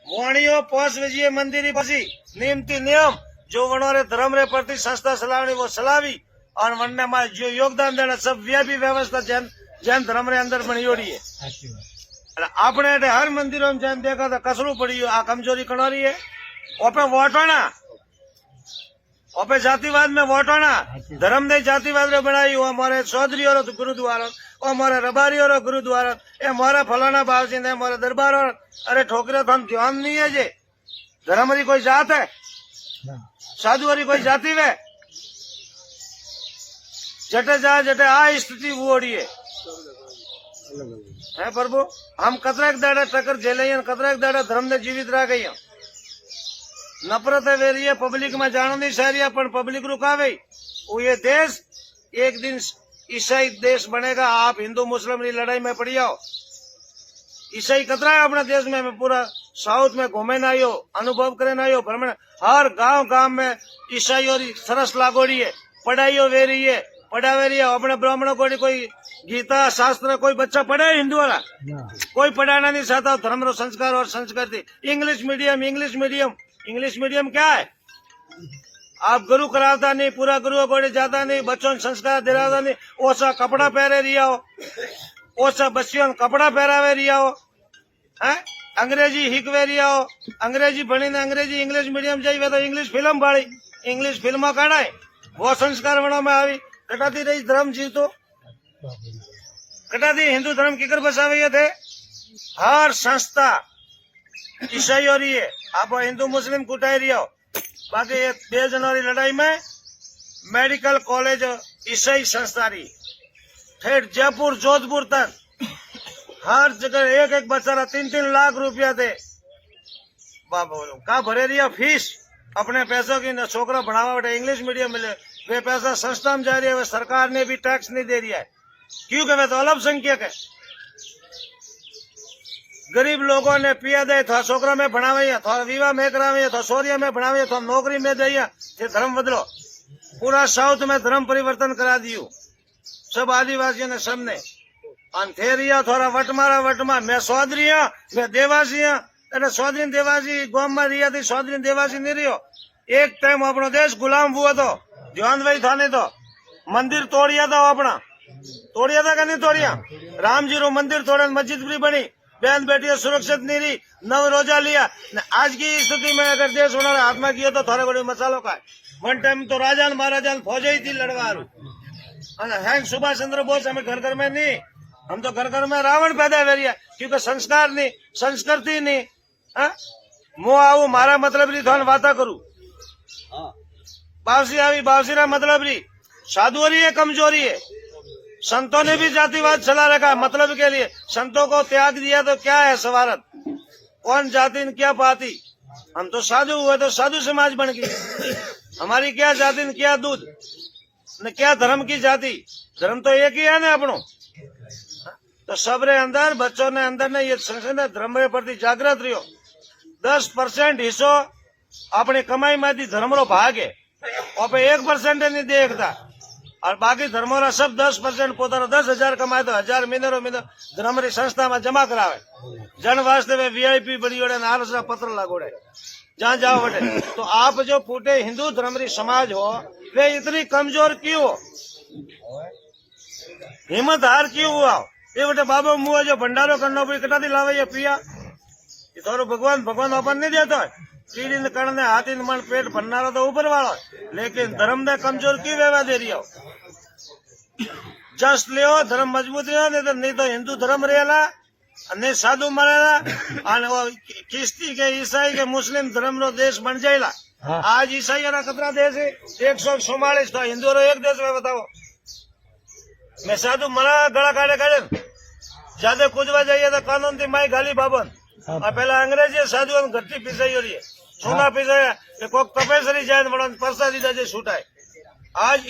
वाणियों पोस विजय मंदिर पसी नियमती नियम जो वनोरे धर्म रे प्रति संस्था चलावनी वो चलावी और वनने में जो योगदान देना सब व्यापी व्यवस्था जैन धर्म रे अंदर बनियोड़ी है। आपने हर मंदिरों में जैन देखा था कसरू पड़ी आ कमजोरी कणोरी है। ओपे वोटोना ओपे जातिवाद में वोटोना धर्म ने जातिवाद रे बनाई वो हमारे चौधरी और गुरुद्वारा और हमारे रबारी और गुरुद्वारा ये हमारा फलाना बावजिंद है हमारे दरबार और अरे ठोकरे तो हम ध्यान नहीं है जे धर्म री कोई जात है साधु री कोई जाति वे जटे जा जटे आ स्थिति वोड़ी है प्रभु हम कतरा दाड़ा टक्कर झेले कतरा दाड़ा धर्म ने जीवित रह गई नफरत है वे रही है पब्लिक में जानो नहीं सारी पर पब्लिक रुकावे वो ये देश एक दिन ईसाई देश बनेगा। आप हिंदू मुस्लिम की लड़ाई में पड़ी आओ ईसाई कतरा है अपने देश में पूरा साउथ में घूमे ना आयो अनुभव करे ना आयो भ्रमण हर गांव गांव में ईसाइयों सरस लागोड़ी है पढ़ाई वे रही है पढ़ावे रही है अपने ब्राह्मणों को कोई गीता शास्त्र कोई बच्चा पढ़े हिंदू वाला कोई पढ़ाना नहीं चाहता धर्म रो संस्कार और संस्कृति इंग्लिश मीडियम क्या है आप गुरु करावता नहीं पूरा गुरु को जाता नहीं बच्चों संस्कार दिलाता नहीं ओसा कपड़ा पहरे रिया हो ओसा बच्चियों कपड़ा पहरावे रिया हो है अंग्रेजी हिकवे रिया हो अंग्रेजी बनी ने अंग्रेजी इंग्लिश मीडियम जाइए तो इंग्लिश फिल्म बाड़ी इंग्लिश फिल्म काढ़ा वो संस्कार बनो में आई कटाती रही धर्म जीव तो कटाती हिंदू धर्म किकर बसावे थे हर संस्था ईसाई हो रही है आप हिंदू मुस्लिम कुटाई रही हो बाकी 2 जनवरी लड़ाई में मेडिकल कॉलेज ईसाई संस्था रही ठेठ जयपुर जोधपुर तक हर जगह एक बच्चा 3-3 लाख रुपया थे का भरे रही फीस अपने पैसों की छोकरा बढ़ावा बैठे इंग्लिश मीडियम मिले वे पैसा संस्था में जा रही है सरकार ने भी टैक्स नहीं दे रही है क्योंकि वे तो अल्पसंख्यक है गरीब लोगों ने पिया दे थोड़ा छोकरा में भणावे थोड़ा विवाह में करावे थोड़ा सोरिया में भणावे थोड़ा नौकरी में दे धर्म बदलो पूरा साउथ में धर्म परिवर्तन करा दियो सब आदिवासियों ने सबने अंधेरिया थोड़ा वटमा मैं चौधरी मैं देवासी अरे चौधरी देवासी गांव में रिया थी चौधरी देवासी नहीं रियो एक टाइम अपनो देश गुलाम हुआ तो ध्यान वही था नहीं तो मंदिर तोड़िया था अपना तोड़िया था क्या नहीं तोड़िया राम जी रो मंदिर तोड़े मस्जिद भी बनी बहन बेटियों सुरक्षित नहीं रही 9 रोजा लिया आज की स्थिति में अगर देश होना हाथ में किया तो थोड़ा बड़ी मसालों का वन टाइम तो राजा महाराजा फौजे ही थी लड़वारू हैंग सुभाष चंद्र बोस हमें घर घर में नहीं हम तो घर घर में रावण पैदा कर रही क्योंकि संस्कार नहीं संस्कृति नहीं मु आऊ मारा मतलब री थोड़ा वाता करू बावसी आई बावसीरा मतलब री साधुरी है कमजोरी है संतों ने भी जातिवाद चला रखा मतलब के लिए संतों को त्याग दिया तो क्या है सवारत कौन जाति न क्या पाती हम तो साधु हुए तो साधु समाज बन गई हमारी क्या जाति न क्या दूध न क्या धर्म की जाति धर्म तो एक ही है ना अपनो तो सबरे अंदर बच्चों ने अंदर ने ये धर्म के प्रति जागृत रहो 10% हिस्सो अपनी कमाई में धर्म रो भाग है और 1% नहीं देखता और बाकी धर्मों रा सब 10% पोता 10,000 कमाए तो 1000 महीने धर्म री संस्था में जमा करावे जन वास्ते वे वीआईपी बड़ी ओढ़े नारस रा पत्र लगोड़े जहाँ जाओ बटे तो आप जो फूटे हिंदू धर्म री समाज हो वे इतनी कमजोर क्यों हो हिम्मत हार क्यों हुआ ये बटे बाबा मुआ जो भंडारो करना भी कटा दी लावे ये पिया ये थोड़ा भगवान अपन नहीं देता है कीड़ी ने करने हाथी ने मन पेट भरना तो ऊपर वाला लेकिन धर्म ने कमजोर क्यों व्यवहार दे रही हो जस लियो धर्म मजबूत नहीं तो हिंदू धर्म रहेला नहीं साधु मरेला किस्ती के ईसाई के मुस्लिम धर्म रो देश बन जाएगा। आज ईसाई ना कतरा देश है 144 तो हिंदू रो एक देश में बताओ मैं साधु मरा गला काढ़े ज्यादा कुछ जाइए तो कानून थी माई गाली बाबन और पहला अंग्रेजी साधु घट्टी पीसाई हो रही है सोना पीसाया कोक तपेसरी जाए परसा दीदा छूटाए आज